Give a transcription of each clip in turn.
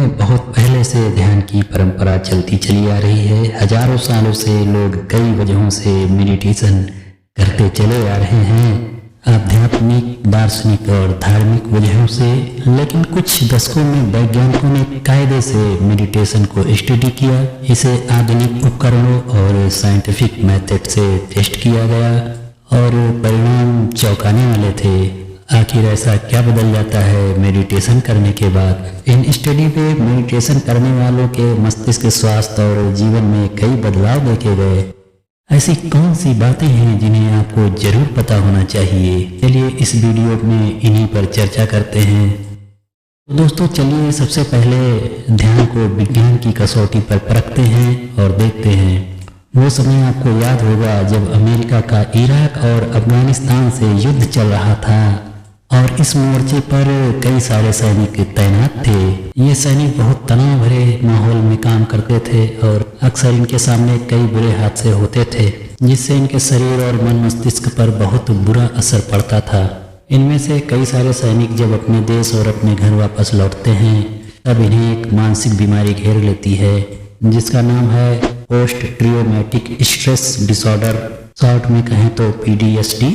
में बहुत पहले से ध्यान की परंपरा चलती चली आ रही है। हजारों सालों से लोग कई वजहों से मेडिटेशन करते चले आ रहे हैं, आध्यात्मिक, दार्शनिक और धार्मिक वजहों से। लेकिन कुछ दशकों में वैज्ञानिकों ने कायदे से मेडिटेशन को स्टडी किया। इसे आधुनिक उपकरणों और साइंटिफिक मेथड से टेस्ट किया गया और परिणाम चौंकाने वाले थे। आखिर ऐसा क्या बदल जाता है मेडिटेशन करने के बाद? इन स्टडी में मेडिटेशन करने वालों के मस्तिष्क स्वास्थ्य और जीवन में कई बदलाव देखे गए। ऐसी कौन सी बातें हैं जिन्हें आपको जरूर पता होना चाहिए? चलिए इस वीडियो में इन्हीं पर चर्चा करते हैं। दोस्तों चलिए सबसे पहले ध्यान को विज्ञान की कसौटी पर परखते हैं और देखते हैं। वो समय आपको याद होगा जब अमेरिका का इराक और अफगानिस्तान से युद्ध चल रहा था और इस मोर्चे पर कई सारे सैनिक तैनात थे। ये सैनिक बहुत तनाव भरे माहौल में काम करते थे और अक्सर इनके सामने कई बुरे हादसे होते थे, जिससे इनके शरीर और मन मस्तिष्क पर बहुत बुरा असर पड़ता था। इनमें से कई सारे सैनिक जब अपने देश और अपने घर वापस लौटते हैं तब इन्हें एक मानसिक बीमारी घेर लेती है जिसका नाम है पोस्ट ट्रियोमेटिक स्ट्रेस डिसऑर्डर, शॉर्ट में कहें तो PTSD।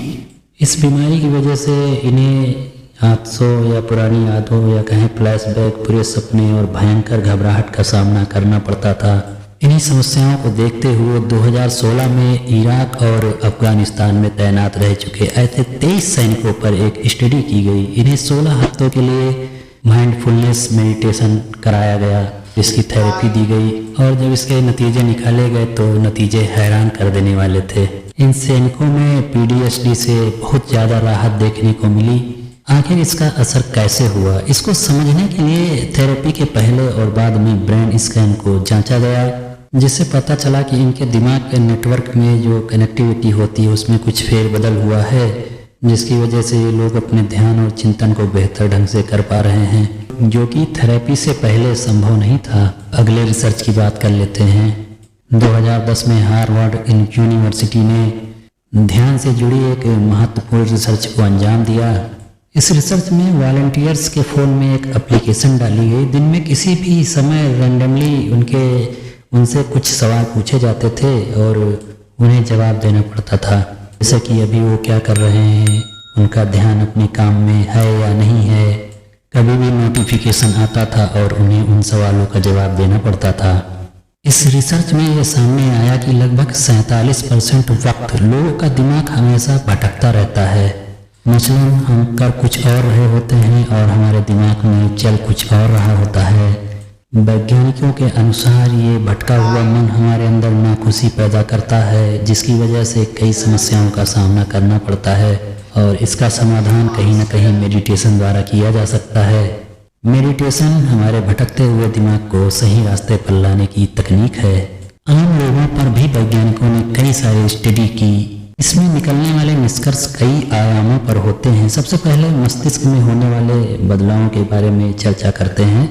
इस बीमारी की वजह से इन्हें हादसों या पुरानी यादों या कहें फ्लैशबैक, बुरे सपने और भयंकर घबराहट का सामना करना पड़ता था। इन्हीं समस्याओं को देखते हुए 2016 में इराक और अफगानिस्तान में तैनात रह चुके ऐसे 23 सैनिकों पर एक स्टडी की गई। इन्हें 16 हफ्तों के लिए माइंडफुलनेस मेडिटेशन कराया गया, इसकी थेरेपी दी गई और जब इसके नतीजे निकाले गए तो नतीजे हैरान कर देने वाले थे। इन सैनिकों में PTSD से बहुत ज़्यादा राहत देखने को मिली। आखिर इसका असर कैसे हुआ, इसको समझने के लिए थेरेपी के पहले और बाद में ब्रेन स्कैन को जांचा गया, जिससे पता चला कि इनके दिमाग के नेटवर्क में जो कनेक्टिविटी होती है उसमें कुछ फेरबदल हुआ है, जिसकी वजह से ये लोग अपने ध्यान और चिंतन को बेहतर ढंग से कर पा रहे हैं, जो कि थेरेपी से पहले संभव नहीं था। अगले रिसर्च की बात कर लेते हैं। 2010 में हार्वर्ड यूनिवर्सिटी ने ध्यान से जुड़ी एक महत्वपूर्ण रिसर्च को अंजाम दिया। इस रिसर्च में वॉलंटियर्स के फ़ोन में एक एप्लीकेशन डाली गई। दिन में किसी भी समय रैंडमली उनसे कुछ सवाल पूछे जाते थे और उन्हें जवाब देना पड़ता था, जैसे कि अभी वो क्या कर रहे हैं, उनका ध्यान अपने काम में है या नहीं है। कभी भी नोटिफिकेशन आता था और उन्हें उन सवालों का जवाब देना पड़ता था। इस रिसर्च में यह सामने आया कि लगभग 47% वक्त लोगों का दिमाग हमेशा भटकता रहता है। मसलन हम कर कुछ और रहे होते हैं और हमारे दिमाग में चल कुछ और रहा होता है। वैज्ञानिकों के अनुसार ये भटका हुआ मन हमारे अंदर नाखुशी पैदा करता है, जिसकी वजह से कई समस्याओं का सामना करना पड़ता है और इसका समाधान कहीं न कहीं मेडिटेशन द्वारा किया जा सकता है। मेडिटेशन हमारे भटकते हुए दिमाग को सही रास्ते पर लाने की तकनीक है। आम लोगों पर भी वैज्ञानिकों ने कई सारे स्टडी की। इसमें निकलने वाले निष्कर्ष कई आयामों पर होते हैं। सबसे पहले मस्तिष्क में होने वाले बदलावों के बारे में चर्चा करते हैं।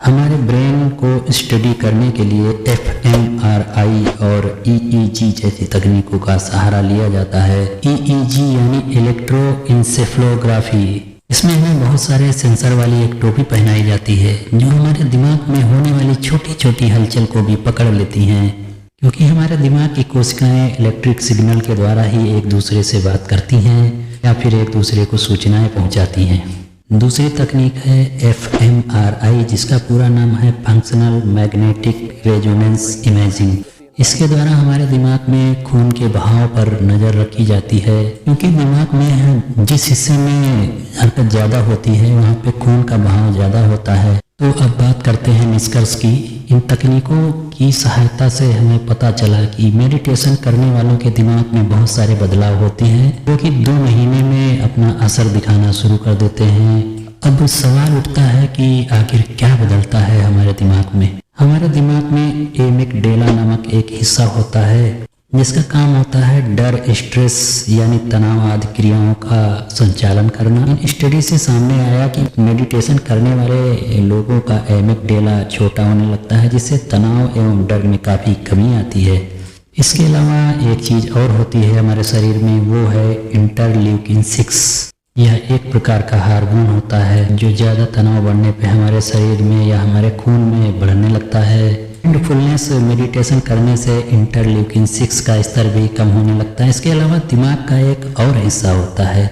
हमारे ब्रेन को स्टडी करने के लिए fMRI और EEG जैसी तकनीकों का सहारा लिया जाता है। EEG यानी इलेक्ट्रोइंसेफ्लोग्राफी। इसमें हमें बहुत सारे सेंसर वाली एक टोपी पहनाई जाती है जो हमारे दिमाग में होने वाली छोटी छोटी हलचल को भी पकड़ लेती हैं, क्योंकि हमारे दिमाग की कोशिकाएं इलेक्ट्रिक सिग्नल के द्वारा ही एक दूसरे से बात करती हैं या फिर एक दूसरे को सूचनाएं पहुंचाती हैं। दूसरी तकनीक है fMRI, जिसका पूरा नाम है फंक्शनल मैग्नेटिक रेजोनेंस इमेजिंग। इसके द्वारा हमारे दिमाग में खून के बहाव पर नज़र रखी जाती है, क्योंकि दिमाग में जिस हिस्से में हरकत ज़्यादा होती है वहाँ पे खून का बहाव ज़्यादा होता है। तो अब बात करते हैं निष्कर्ष की। इन तकनीकों की सहायता से हमें पता चला कि मेडिटेशन करने वालों के दिमाग में बहुत सारे बदलाव होते हैं, जो कि 2 महीने में अपना असर दिखाना शुरू कर देते हैं। अब सवाल उठता है कि आखिर क्या बदलता है हमारे दिमाग में। हमारे दिमाग में एमिगडाला नामक एक हिस्सा होता है जिसका काम होता है डर, स्ट्रेस यानी तनाव आदि क्रियाओं का संचालन करना। इन स्टडी से सामने आया कि मेडिटेशन करने वाले लोगों का एमिगडाला छोटा होने लगता है, जिससे तनाव एवं डर में काफ़ी कमी आती है। इसके अलावा एक चीज़ और होती है हमारे शरीर में, वो है इंटरल्यूकिन 6। यह एक प्रकार का हार्मोन होता है जो ज़्यादा तनाव बढ़ने पे हमारे शरीर में या हमारे खून में बढ़ने लगता है। माइंडफुलनेस मेडिटेशन करने से इंटरल्यूकिन 6 का स्तर भी कम होने लगता है। इसके अलावा दिमाग का एक और हिस्सा होता है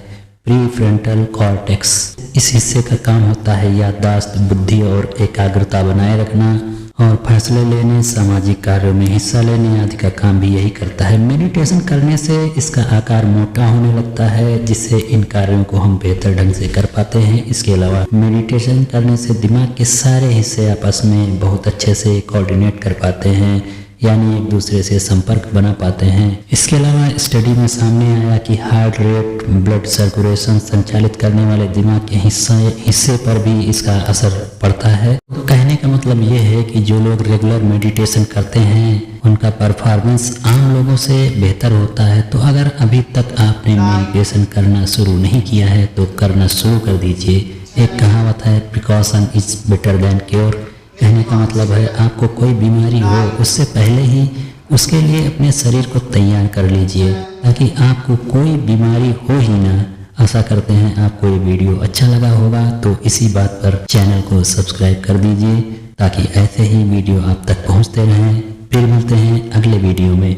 प्रीफ्रंटल कॉर्टेक्स। इस हिस्से का काम होता है याददाश्त, बुद्धि और एकाग्रता बनाए रखना और फैसले लेने, सामाजिक कार्यों में हिस्सा लेने आदि का काम भी यही करता है। मेडिटेशन करने से इसका आकार मोटा होने लगता है जिससे इन कार्यों को हम बेहतर ढंग से कर पाते हैं। इसके अलावा मेडिटेशन करने से दिमाग के सारे हिस्से आपस में बहुत अच्छे से कोऑर्डिनेट कर पाते हैं, यानी एक दूसरे से संपर्क बना पाते हैं। इसके अलावा स्टडी में सामने आया कि हार्ट रेट, ब्लड सर्कुलेशन संचालित करने वाले दिमाग के हिस्से पर भी इसका असर पड़ता है। तो कहने का मतलब ये है कि जो लोग रेगुलर मेडिटेशन करते हैं उनका परफॉर्मेंस आम लोगों से बेहतर होता है। तो अगर अभी तक आपने मेडिटेशन करना शुरू नहीं किया है तो करना शुरू कर दीजिए। एक कहावत है, precaution is better than cure. कहने का मतलब है आपको कोई बीमारी हो उससे पहले ही उसके लिए अपने शरीर को तैयार कर लीजिए ताकि आपको कोई बीमारी हो ही ना। आशा करते हैं आपको ये वीडियो अच्छा लगा होगा, तो इसी बात पर चैनल को सब्सक्राइब कर दीजिए ताकि ऐसे ही वीडियो आप तक पहुंचते रहें। फिर मिलते हैं अगले वीडियो में।